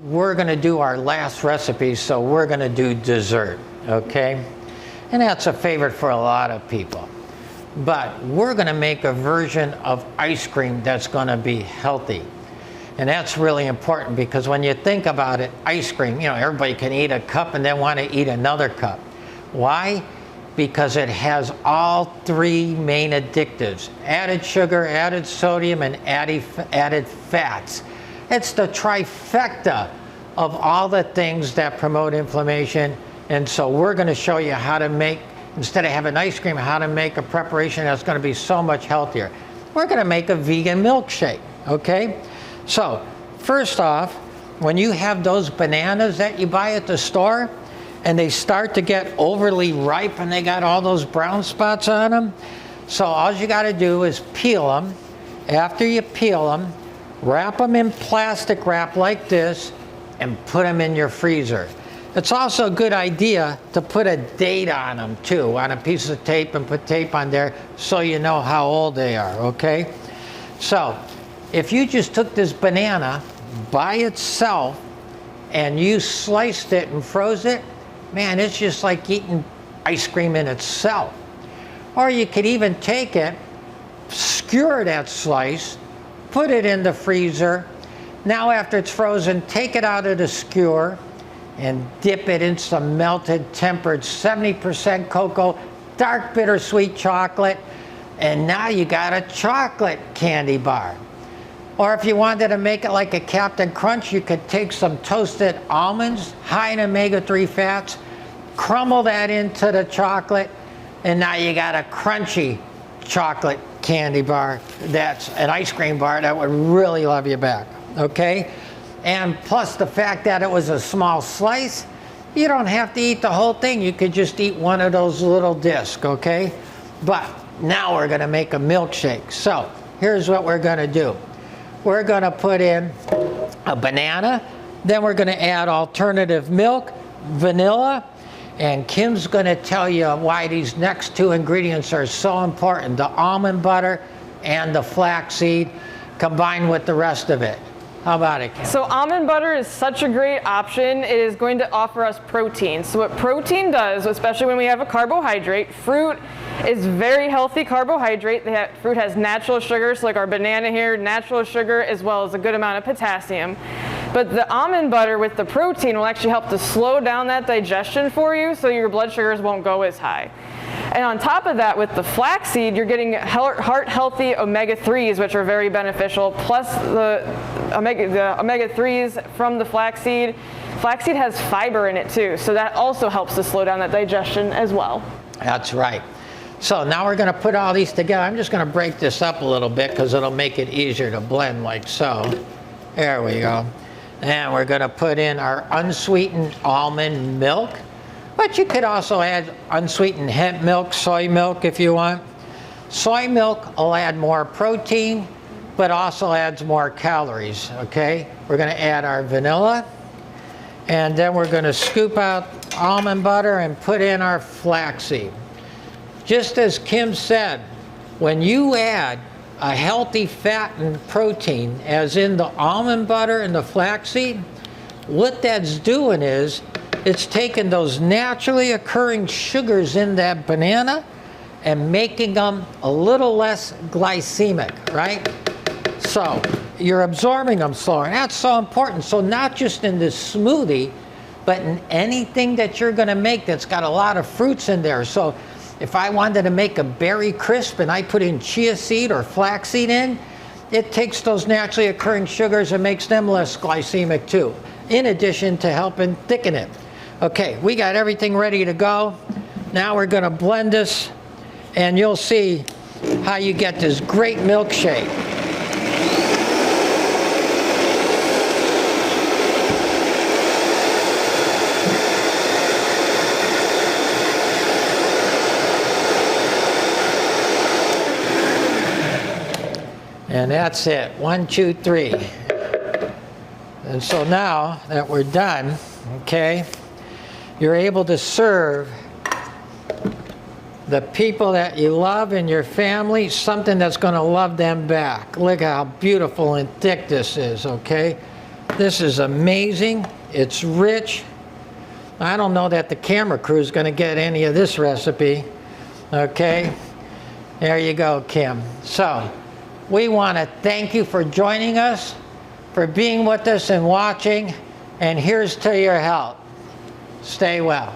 We're going to do our last recipe, so we're going to do dessert, okay? And that's a favorite for a lot of people. But we're going to make a version of ice cream that's going to be healthy. And that's really important because when you think about it, ice cream, you know, everybody can eat a cup and then want to eat another cup. Why? Because it has all three main additives: added sugar, added sodium, and added fats. It's the trifecta of all the things that promote inflammation. And so we're going to show you how to make, instead of having ice cream, how to make a preparation that's going to be so much healthier. We're going to make a vegan milkshake, okay? So first off, when you have those bananas that you buy at the store and they start to get overly ripe and they got all those brown spots on them, so all you got to do is peel them. After you peel them, wrap them in plastic wrap like this and put them in your freezer. It's also a good idea to put a date on them too, on a piece of tape, and put tape on there so you know how old they are, okay? So if you just took this banana by itself and you sliced it and froze it, man, it's just like eating ice cream in itself. Or you could even take it, skewer that slice, put it in the freezer. Now after it's frozen, take it out of the skewer and dip it in some melted, tempered 70% cocoa, dark bittersweet chocolate, and now you got a chocolate candy bar. Or if you wanted to make it like a Captain Crunch, you could take some toasted almonds, high in omega-3 fats, crumble that into the chocolate, and now you got a crunchy chocolate candy bar. That's an ice cream bar that would really love you back, okay? And plus the fact that it was a small slice, you don't have to eat the whole thing. You could just eat one of those little discs, okay? But now we're gonna make a milkshake. So here's what we're gonna do. We're gonna put in a banana, then we're gonna add alternative milk, vanilla, and Kim's gonna tell you why these next two ingredients are so important: the almond butter and the flaxseed, combined with the rest of it. How about it, Kim? So almond butter is such a great option. It is going to offer us protein. So what protein does, especially when we have a carbohydrate, fruit is very healthy carbohydrate. Fruit has natural sugars, like our banana here, natural sugar, as well as a good amount of potassium. But the almond butter with the protein will actually help to slow down that digestion for you, so your blood sugars won't go as high. And on top of that, with the flaxseed, you're getting heart-healthy omega-3s, which are very beneficial, plus the omega-3s from the flaxseed. Flaxseed has fiber in it too, so that also helps to slow down that digestion as well. That's right. So now we're going to put all these together. I'm just going to break this up a little bit because it'll make it easier to blend, like so. There we go. And we're going to put in our unsweetened almond milk. But you could also add unsweetened hemp milk, soy milk if you want. Soy milk will add more protein, but also adds more calories, okay? We're gonna add our vanilla, and then we're gonna scoop out almond butter and put in our flaxseed. Just as Kim said, when you add a healthy fat and protein, as in the almond butter and the flaxseed, what that's doing is it's taking those naturally occurring sugars in that banana and making them a little less glycemic, right? So you're absorbing them slower. And that's so important. So not just in this smoothie, but in anything that you're going to make that's got a lot of fruits in there. So if I wanted to make a berry crisp and I put in chia seed or flaxseed in, it takes those naturally occurring sugars and makes them less glycemic too, in addition to helping thicken it. Okay, we got everything ready to go. Now we're going to blend this, and you'll see how you get this great milkshake. And that's it. 1, 2, 3. And so now that we're done, okay, you're able to serve the people that you love in your family something that's going to love them back. Look how beautiful and thick this is, okay? This is amazing. It's rich. I don't know that the camera crew is going to get any of this recipe. Okay, there you go, Kim. So we want to thank you for joining us, for being with us and watching, and here's to your health. Stay well.